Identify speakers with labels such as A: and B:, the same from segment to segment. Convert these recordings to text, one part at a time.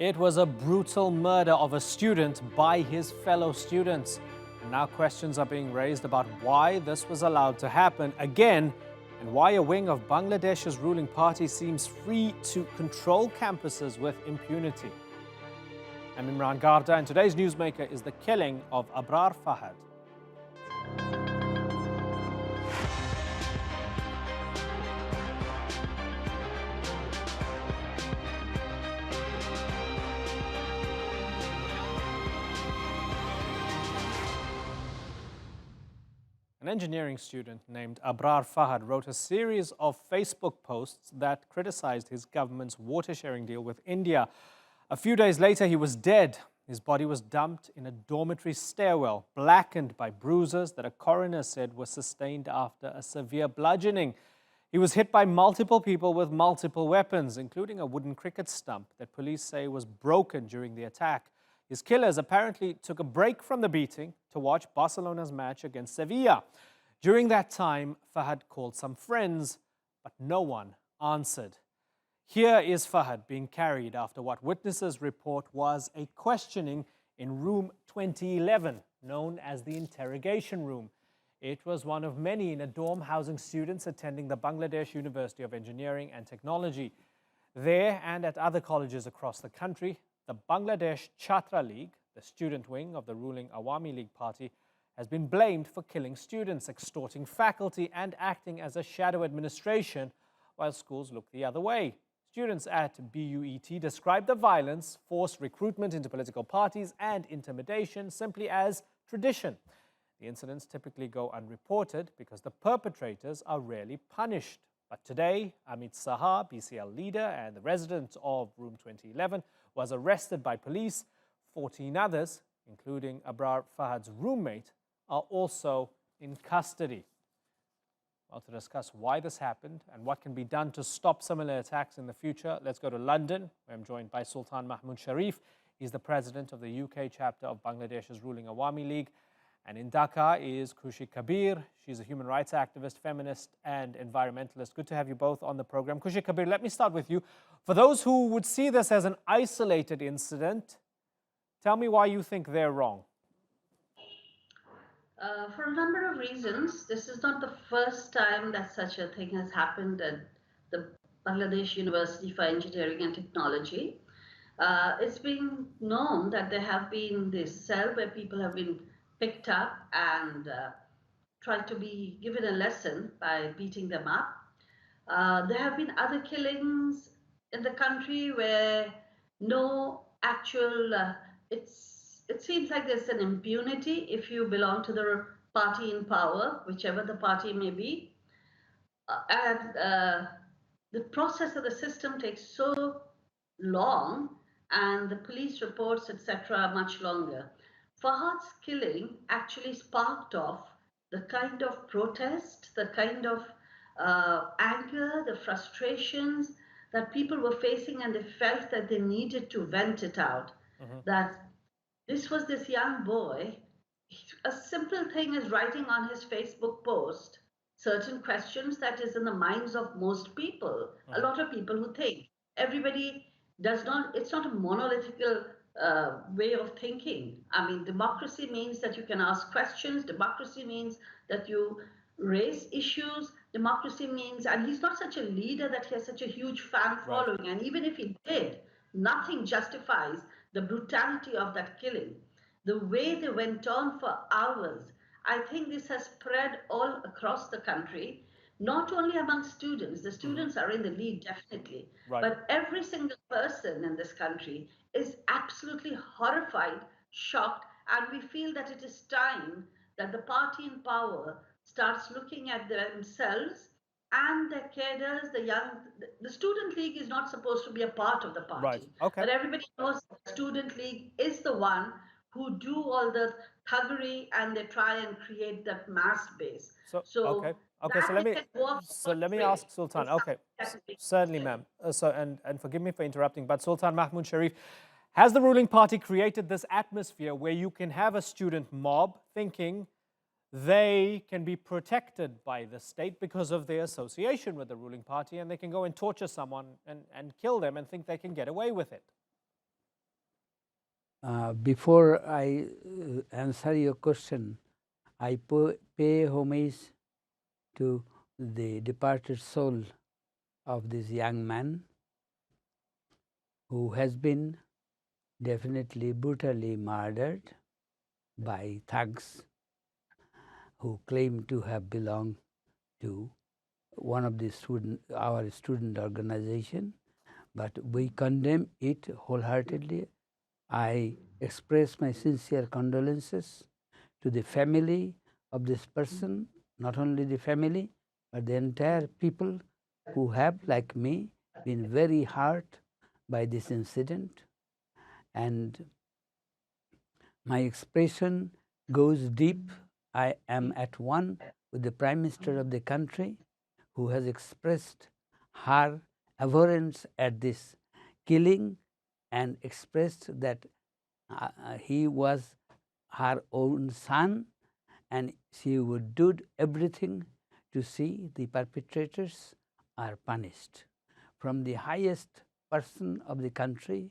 A: It was a brutal murder of a student by his fellow students. Now questions are being raised about why this was allowed to happen again and why a wing of Bangladesh's ruling party seems free to control campuses with impunity. I'm Imran Garda, and today's newsmaker is the killing of Abrar Fahad. An engineering student named Abrar Fahad wrote a series of Facebook posts that criticized his government's water-sharing deal with India. A few days later, he was dead. His body was dumped in a dormitory stairwell, blackened by bruises that a coroner said were sustained after a severe bludgeoning. He was hit by multiple people with multiple weapons, including a wooden cricket stump that police say was broken during the attack. His killers apparently took a break from the beating to watch Barcelona's match against Sevilla. During that time, Fahad called some friends, but no one answered. Here is Fahad being carried after what witnesses report was a questioning in room 2011, known as the interrogation room. It was one of many in a dorm housing students attending the Bangladesh University of Engineering and Technology. There and at other colleges across the country, the Bangladesh Chhatra League, the student wing of the ruling Awami League party, has been blamed for killing students, extorting faculty and acting as a shadow administration while schools look the other way. Students at BUET describe the violence, forced recruitment into political parties and intimidation simply as tradition. The incidents typically go unreported because the perpetrators are rarely punished. But today, Amit Saha, BCL leader and the resident of room 2011, was arrested by police. 14 others, including Abrar Fahad's roommate, are also in custody. Well, to discuss why this happened and what can be done to stop similar attacks in the future, let's go to London, where I'm joined by Sultan Mahmud Shariff. He's the president of the UK chapter of Bangladesh's ruling Awami League. And in Dhaka is Khushi Kabir. She's a human rights activist, feminist, and environmentalist. Good to have you both on the program. Khushi Kabir, let me start with you. For those who would see this as an isolated incident, tell me why you think they're wrong.
B: For a number of reasons. This is not the first time that such a thing has happened at the Bangladesh University for Engineering and Technology. It's been known that there have been this cell where people have been picked up and tried to be given a lesson by beating them up. There have been other killings in the country where no actual, it seems like there's an impunity if you belong to the party in power, whichever the party may be. The process of the system takes so long, and the police reports, etc., are much longer. Fahad's killing actually sparked off the kind of protest, the kind of anger, the frustrations that people were facing, and they felt that they needed to vent it out. That this was this young boy, a simple thing as writing on his Facebook post certain questions that is in the minds of most people, a lot of people who think. Everybody does not, it's not a monolithical way of thinking. I mean, democracy means that you can ask questions. Democracy means that you raise issues. Democracy means, and he's not such a leader that he has such a huge fan following. And even if he did, nothing justifies the brutality of that killing. The way they went on for hours, I think this has spread all across the country, not only among students. The students are in the lead, definitely. But every single person in this country is absolutely horrified, shocked, and we feel that it is time that the party in power starts looking at themselves and their cadres, the student league is not supposed to be a part of the party. But everybody knows the student league is the one who do all the thuggery, and they try and create that mass base.
A: So let me ask Sultan. Okay, certainly, ma'am. And forgive me for interrupting, but Sultan Mahmud Sharif, has the ruling party created this atmosphere where you can have a student mob thinking they can be protected by the state because of their association with the ruling party, and they can go and torture someone and kill them and think they can get away with it?
C: Before I answer your question, I pay homage to the departed soul of this young man who has been definitely brutally murdered by thugs who claim to have belonged to one of the our student organization, but we condemn it wholeheartedly. I express my sincere condolences to the family of this person, not only the family, but the entire people who have, like me, been very hurt by this incident. And my expression goes deep. I am at one with the Prime Minister of the country, who has expressed her abhorrence at this killing and expressed that he was her own son and she would do everything to see the perpetrators are punished. From the highest person of the country,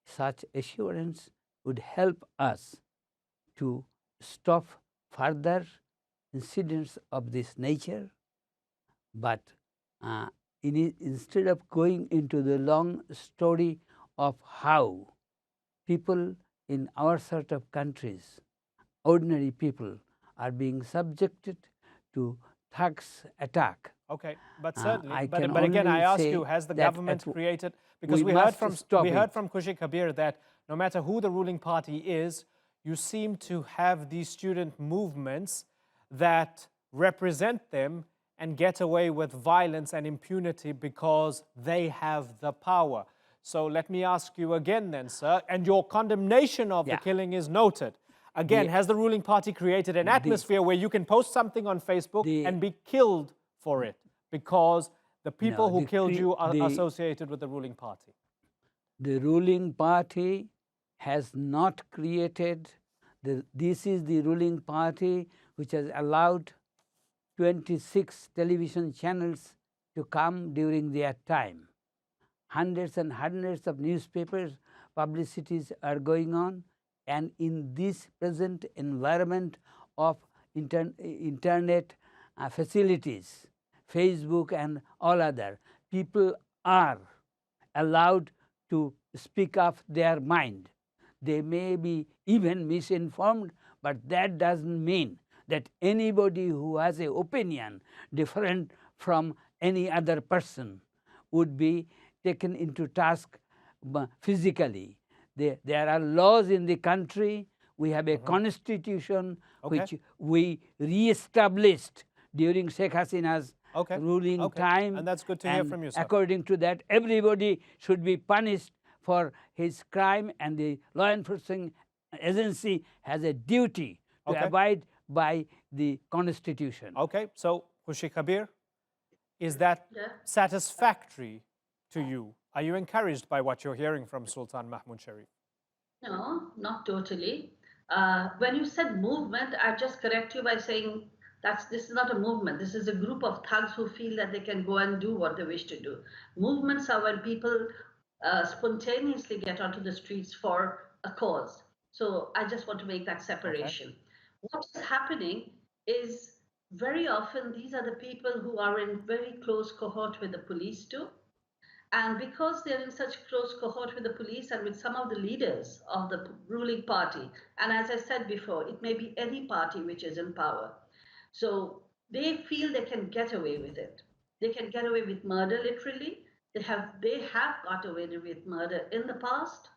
C: such assurance would help us to stop further incidents of this nature. But instead of going into the long story of how people in our sort of countries, ordinary people, are being subjected to thugs attack.
A: Okay, but certainly,
C: I
A: but
C: can
A: again, I
C: only
A: ask
C: say
A: you, has the
C: that
A: government created,
C: we
A: because we heard
C: must stop
A: from
C: it.
A: Khushi Kabir that no matter who the ruling party is, you seem to have these student movements that represent them and get away with violence and impunity because they have the power. So let me ask you again then, sir, and your condemnation of the killing is noted. Again, has the ruling party created an atmosphere where you can post something on Facebook and be killed for it because the people who killed you are associated with the ruling party?
C: The ruling party has not created, this is the ruling party which has allowed 26 television channels to come during their time. Hundreds and hundreds of newspapers, publicities are going on, and in this present environment of internet facilities, Facebook and all other, people are allowed to speak up their mind. They may be even misinformed, but that doesn't mean that anybody who has an opinion different from any other person would be taken into task physically. There are laws in the country. We have a constitution which we re-established during Sheikh Hasina's ruling time.
A: And that's good to hear from you, sir.
C: According to that, everybody should be punished for his crime, and the law enforcement agency has a duty to abide by the constitution.
A: Okay, so Khushi Kabir, is that satisfactory to you? Are you encouraged by what you're hearing from Sultan Mahmud Shariff?
B: No, not totally. When you said movement, I just correct you by saying this is not a movement. This is a group of thugs who feel that they can go and do what they wish to do. Movements are when people spontaneously get onto the streets for a cause. So I just want to make that separation. What is happening is very often these are the people who are in very close cohort with the police too. And because they're in such close cohort with the police and with some of the leaders of the ruling party, and as I said before, it may be any party which is in power. So they feel they can get away with it. They can get away with murder, literally. They have got away with murder in the past.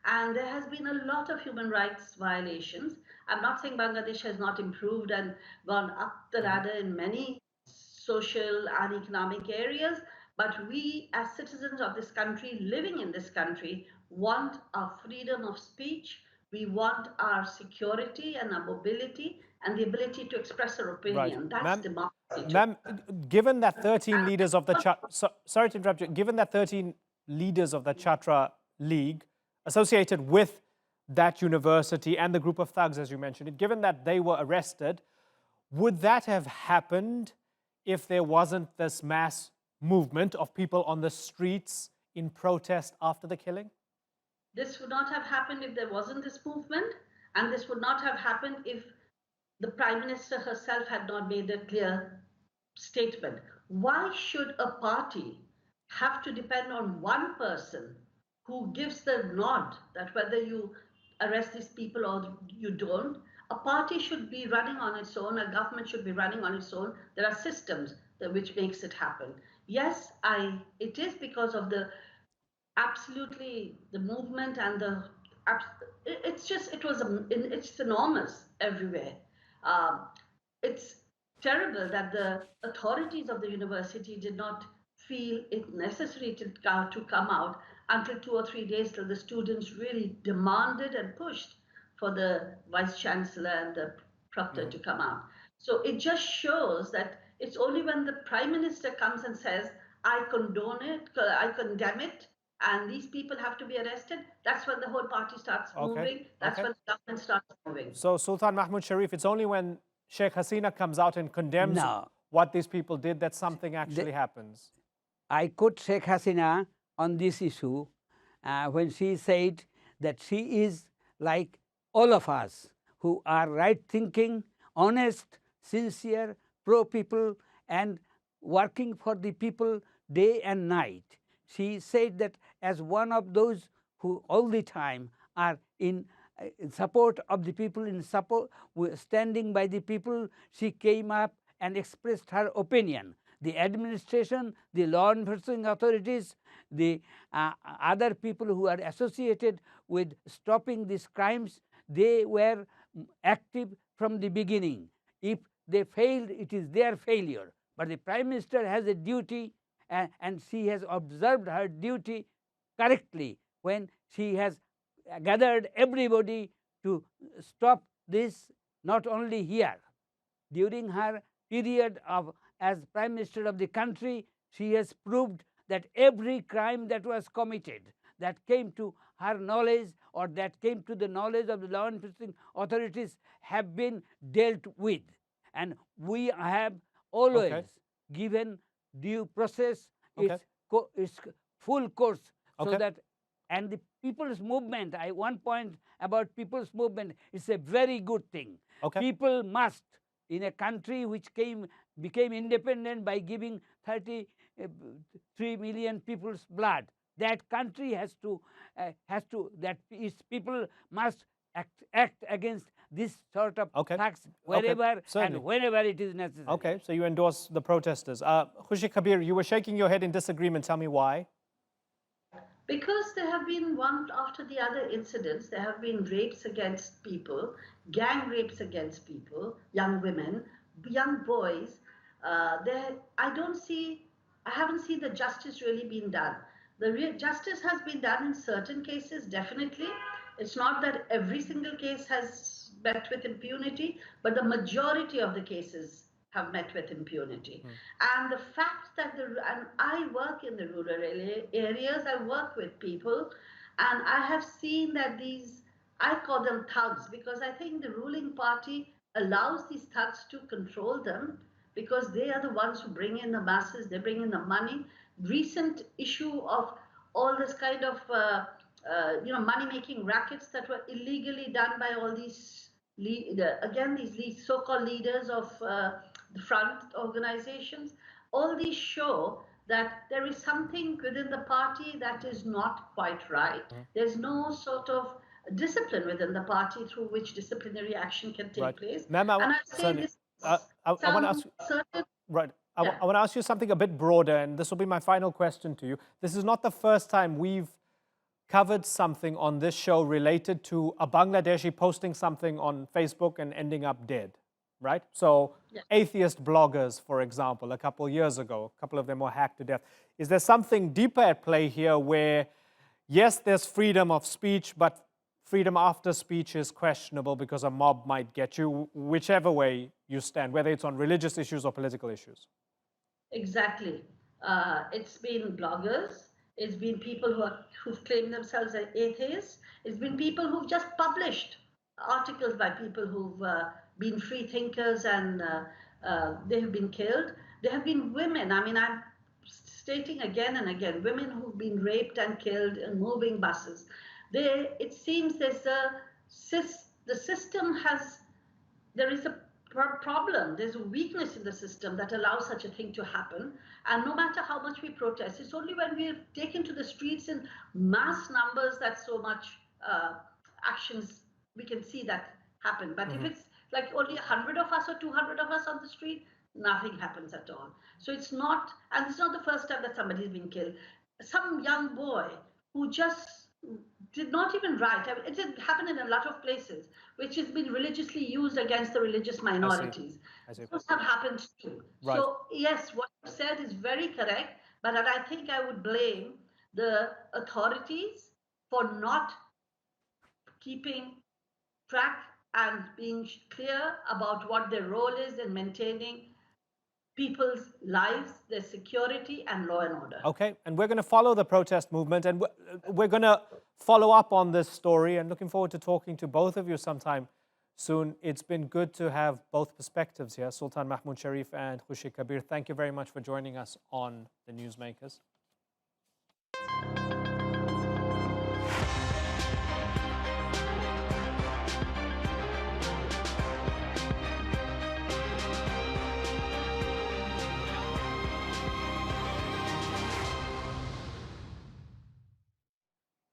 B: And there has been a lot of human rights violations. I'm not saying Bangladesh has not improved and gone up the ladder in many social and economic areas, but we as citizens of this country, living in this country, want our freedom of speech. We want our security and our mobility and the ability to express our opinion. That's democracy.
A: Ma'am, given that 13 leaders of the sorry to interrupt you, given that 13 leaders of the Chhatra League associated with that university and the group of thugs, as you mentioned, given that they were arrested, would that have happened if there wasn't this mass movement of people on the streets in protest after the killing?
B: This would not have happened if there wasn't this movement, and this would not have happened if the Prime Minister herself had not made a clear statement. Why should a party have to depend on one person who gives the nod that whether you arrest these people or you don't? A party should be running on its own, a government should be running on its own. There are systems that which makes it happen. Yes, it is because of the absolutely the movement and the it's just it was it's enormous everywhere. um, it's terrible that the authorities of the university did not feel it necessary to come out until 2 or 3 days till the students really demanded and pushed for the vice chancellor and the proctor to come out. So it just shows that it's only when the prime minister comes and says, I condone it, I condemn it, and these people have to be arrested, that's when the whole party starts moving. That's when the government starts moving.
A: So Sultan Mahmud Sharif, it's only when Sheikh Hasina comes out and condemns what these people did that something actually happens.
C: I quote Sheikh Hasina on this issue when she said that she is like all of us who are right-thinking, honest, sincere, pro-people, and working for the people day and night. She said that as one of those who all the time are in support of the people, in support, standing by the people, she came up and expressed her opinion. The administration, the law enforcement authorities, the other people who are associated with stopping these crimes, they were active from the beginning. If they failed, it is their failure. But the Prime Minister has a duty, and she has observed her duty correctly when she has gathered everybody to stop this, not only here. During her period as Prime Minister of the country, she has proved that every crime that was committed, that came to her knowledge or that came to the knowledge of the law enforcement authorities, have been dealt with. And we have always given due process its full course, so that, and the people's movement, one point about people's movement, it's a very good thing. People must, in a country which became independent by giving 33 million people's blood, that country has to that its people must act against this sort of attacks wherever and whenever it is necessary.
A: Okay, so you endorse the protesters. Khushi Kabir, you were shaking your head in disagreement. Tell me why.
B: Because there have been one after the other incidents. There have been rapes against people, gang rapes against people, young women, young boys. I haven't seen the justice really being done. The justice has been done in certain cases, definitely. It's not that every single case has met with impunity, but the majority of the cases have met with impunity. And the fact that and I work in the rural areas, I work with people, and I have seen that I call them thugs, because I think the ruling party allows these thugs to control them, because they are the ones who bring in the masses, they bring in the money. Recent issue of all this kind of money-making rackets that were illegally done by all these these so-called leaders of the front organizations. All these show that there is something within the party that is not quite right. There's no sort of discipline within the party through which disciplinary action can take place.
A: Ma'am, I want to ask you, I want to ask you something a bit broader, and this will be my final question to you. This is not the first time we've covered something on this show related to a Bangladeshi posting something on Facebook and ending up dead, right? So atheist bloggers, for example, a couple of years ago, a couple of them were hacked to death. Is there something deeper at play here where, yes, there's freedom of speech, but freedom after speech is questionable because a mob might get you, whichever way you stand, whether it's on religious issues or political issues?
B: Exactly. It's been bloggers. It's been people who've claimed themselves as atheists. It's been people who've just published articles by people who've been free thinkers, and they have been killed. There have been women. I mean, I'm stating again and again, women who've been raped and killed in moving buses. It seems the system there is a problem. There's a weakness in the system that allows such a thing to happen. And no matter how much we protest, it's only when we're taken to the streets in mass numbers that so much actions we can see that happen. But if it's like only 100 of us or 200 of us on the street, nothing happens at all. So it's not the first time that somebody's been killed. Some young boy who just did not even write. I mean, it did happen in a lot of places, which has been religiously used against the religious minorities.
A: I see.
B: Those have happened too.
A: Right.
B: So yes, what you said is very correct, but I think I would blame the authorities for not keeping track and being clear about what their role is in maintaining people's lives, their security, and law and order.
A: Okay, and we're going to follow the protest movement, and we're going to follow up on this story, and looking forward to talking to both of you sometime soon. It's been good to have both perspectives here. Sultan, Mahmud, Shariff, and Khushi Kabir, thank you very much for joining us on The Newsmakers.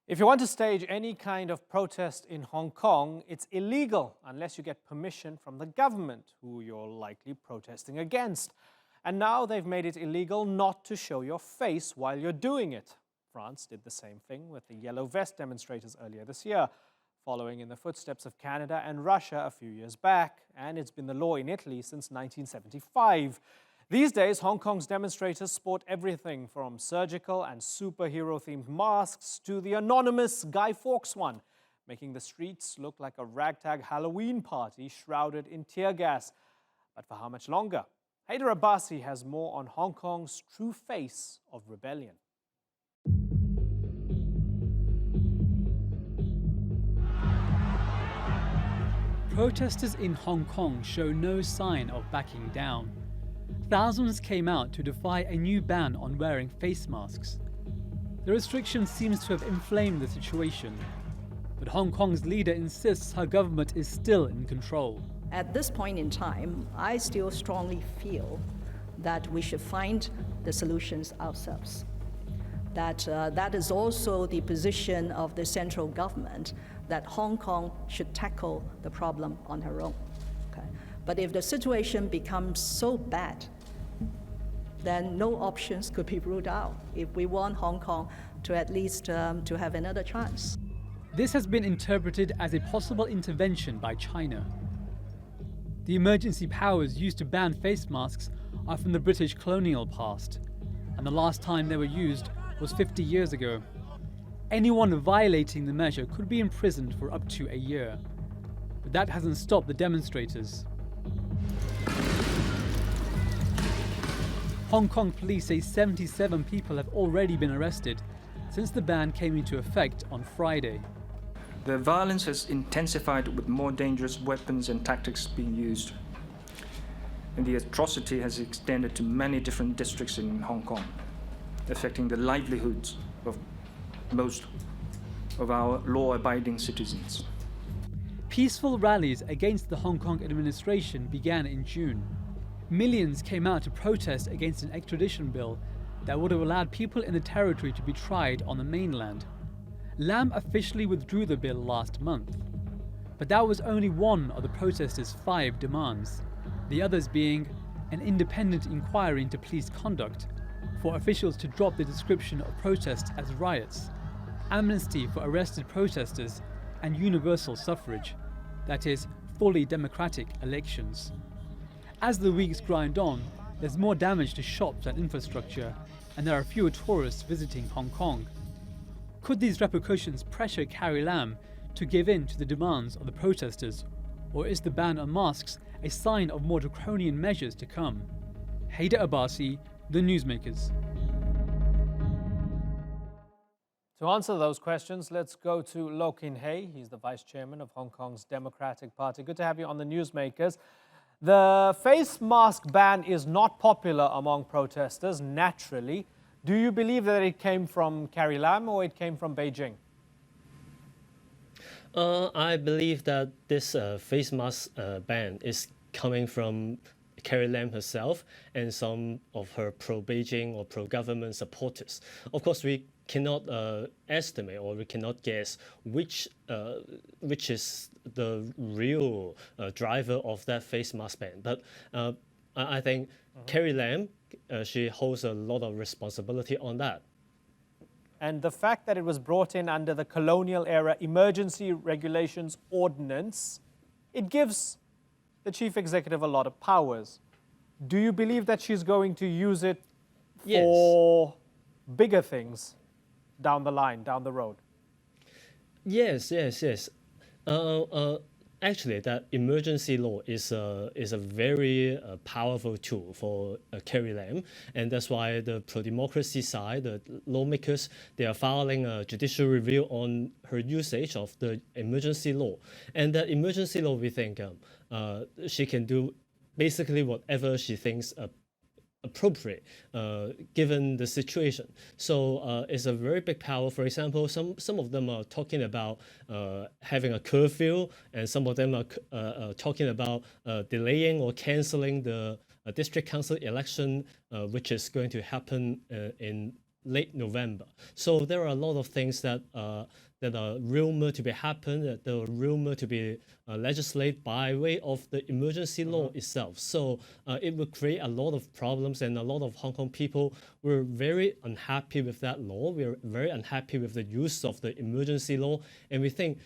A: If you want to stage any kind of protest in Hong Kong, it's illegal unless you get permission from the government, who you're likely protesting against. And now they've made it illegal not to show your face while you're doing it. France did the same thing with the yellow vest demonstrators earlier this year, following in the footsteps of Canada and Russia a few years back. And it's been the law in Italy since 1975. These days, Hong Kong's demonstrators sport everything from surgical and superhero-themed masks to the anonymous Guy Fawkes one, making the streets look like a ragtag Halloween party shrouded in tear gas. But for how much longer? Haider Abbasi has more on Hong Kong's true face of rebellion.
D: Protesters in Hong Kong show no sign of backing down. Thousands came out to defy a new ban on wearing face masks. The restriction seems to have inflamed the situation, but Hong Kong's leader insists her government is still in control.
E: At this point in time, I still strongly feel that we should find the solutions ourselves. That is also the position of the central government, that Hong Kong should tackle the problem on her own. Okay? But if the situation becomes so bad, then no options could be ruled out if we want Hong Kong to at least to have another chance.
D: This has been interpreted as a possible intervention by China. The emergency powers used to ban face masks are from the British colonial past, and the last time they were used was 50 years ago. Anyone violating the measure could be imprisoned for up to a year, but that hasn't stopped the demonstrators. Hong Kong police say 77 people have already been arrested since the ban came into effect on Friday.
F: The violence has intensified with more dangerous weapons and tactics being used. And the atrocity has extended to many different districts in Hong Kong, affecting the livelihoods of most of our law-abiding citizens.
D: Peaceful rallies against the Hong Kong administration began in June. Millions came out to protest against an extradition bill that would have allowed people in the territory to be tried on the mainland. Lam officially withdrew the bill last month. But that was only one of the protesters' 5 demands, the others being an independent inquiry into police conduct, for officials to drop the description of protests as riots, amnesty for arrested protesters, and universal suffrage, that is, fully democratic elections. As the weeks grind on, there's more damage to shops and infrastructure, and there are fewer tourists visiting Hong Kong. Could these repercussions pressure Carrie Lam to give in to the demands of the protesters, or is the ban on masks a sign of more draconian measures to come? Haider Abbasi, The Newsmakers.
A: To answer those questions, let's go to Kin-hei. He's the Vice Chairman of Hong Kong's Democratic Party. Good to have you on The Newsmakers. The face mask ban is not popular among protesters, naturally. Do you believe that it came from Carrie Lam or it came from Beijing?
G: I believe that this face mask ban is coming from Carrie Lam herself and some of her pro-Beijing or pro-government supporters. Of course, we cannot estimate or we cannot guess which is the real driver of that face mask ban. But I think Carrie Lam, she holds a lot of responsibility on that.
A: And the fact that it was brought in under the colonial era emergency regulations ordinance, it gives the chief executive a lot of powers. Do you believe that she's going to use it for bigger things down the line, down the road?
G: Yes. Actually, that emergency law is a very powerful tool for Carrie Lam, and that's why the pro-democracy side, the lawmakers, they are filing a judicial review on her usage of the emergency law. And that emergency law, we think she can do basically whatever she thinks appropriate given the situation. So it's a very big power. For example, some of them are talking about having a curfew, and some of them are talking about delaying or canceling the district council election, which is going to happen in late November. So there are a lot of things that are rumored to be happen, that are rumored to be legislated by way of the emergency law itself. So it will create a lot of problems, and a lot of Hong Kong people were very unhappy with that law. We're very unhappy with the use of the emergency law, and we think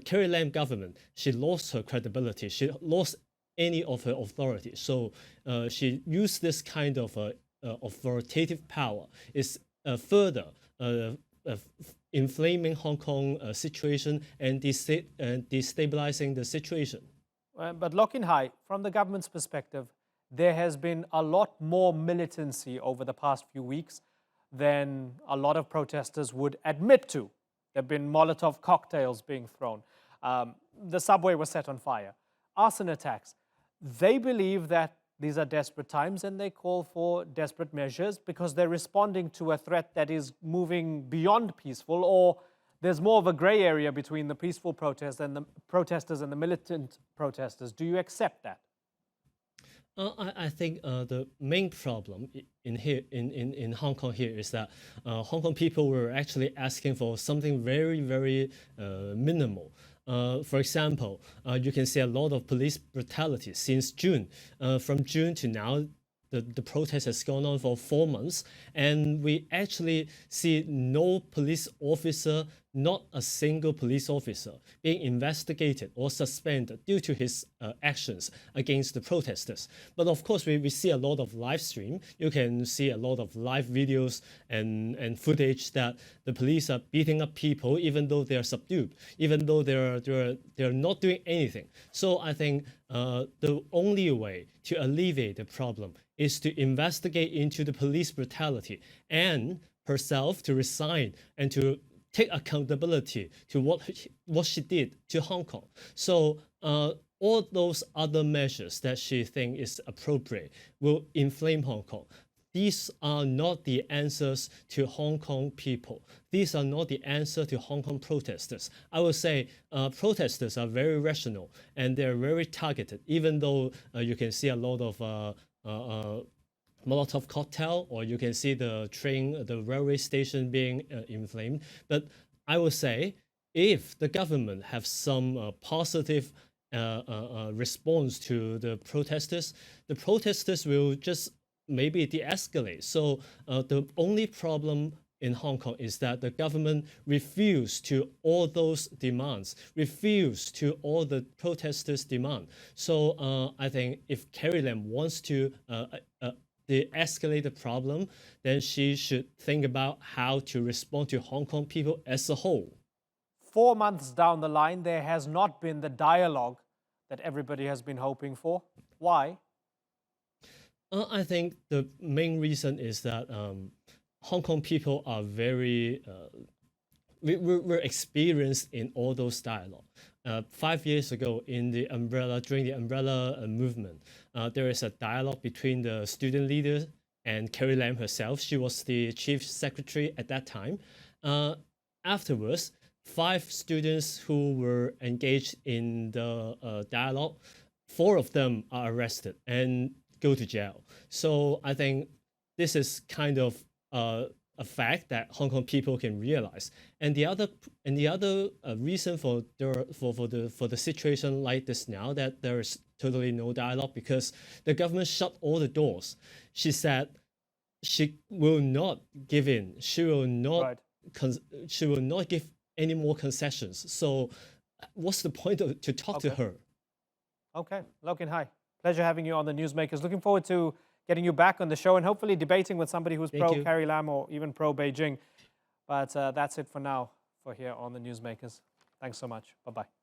G: Carrie Lam government, she lost her credibility. She lost any of her authority. So she used this kind of authoritative power is further inflaming Hong Kong situation and destabilizing the situation.
A: But Kin-hei, from the government's perspective, there has been a lot more militancy over the past few weeks than a lot of protesters would admit to. There have been Molotov cocktails being thrown. The subway was set on fire. Arson attacks. They believe that these are desperate times, and they call for desperate measures because they're responding to a threat that is moving beyond peaceful, or there's more of a gray area between the peaceful protesters and the militant protesters. Do you accept that?
G: I think the main problem in Hong Kong here is that Hong Kong people were actually asking for something very, very minimal. For example, you can see a lot of police brutality since June. From June to now, the protest has gone on for 4 months, and we actually see no police officer, not a single police officer, being investigated or suspended due to his actions against the protesters. But of course, we see a lot of live stream. You can see a lot of live videos and footage that the police are beating up people, even though they are subdued, even though they're not doing anything. So I think the only way to alleviate the problem is to investigate into the police brutality and herself to resign and to take accountability to what she did to Hong Kong. So all those other measures that she thinks is appropriate will inflame Hong Kong. These are not the answers to Hong Kong people. These are not the answer to Hong Kong protesters. I would say protesters are very rational and they're very targeted, even though you can see a lot of Molotov cocktail, or you can see the train, the railway station being inflamed. But I would say if the government have some positive response to the protesters will just maybe de-escalate. So the only problem in Hong Kong is that the government refused to all those demands, refused to all the protesters' demand. So I think if Carrie Lam wants to de-escalate the problem, then she should think about how to respond to Hong Kong people as a whole.
A: 4 months down the line, there has not been the dialogue that everybody has been hoping for. Why?
G: I think the main reason is that Hong Kong people are very, we're experienced in all those dialogue. 5 years ago, during the umbrella movement, there is a dialogue between the student leaders and Carrie Lam herself. She was the chief secretary at that time. Afterwards, 5 students who were engaged in the dialogue, 4 of them are arrested and go to jail. So I think this is kind of a fact that Hong Kong people can realize. And the other reason for the situation like this now, that there is totally no dialogue, because the government shut all the doors. She said she will not give in. She will not. She will not give any more concessions. So, what's the point to talk to her?
A: Okay, Kin-hei, pleasure having you on the Newsmakers. Looking forward to getting you back on the show and hopefully debating with somebody who's pro-Carrie Lam or even pro-Beijing. But that's it for now for here on the Newsmakers. Thanks so much. Bye-bye.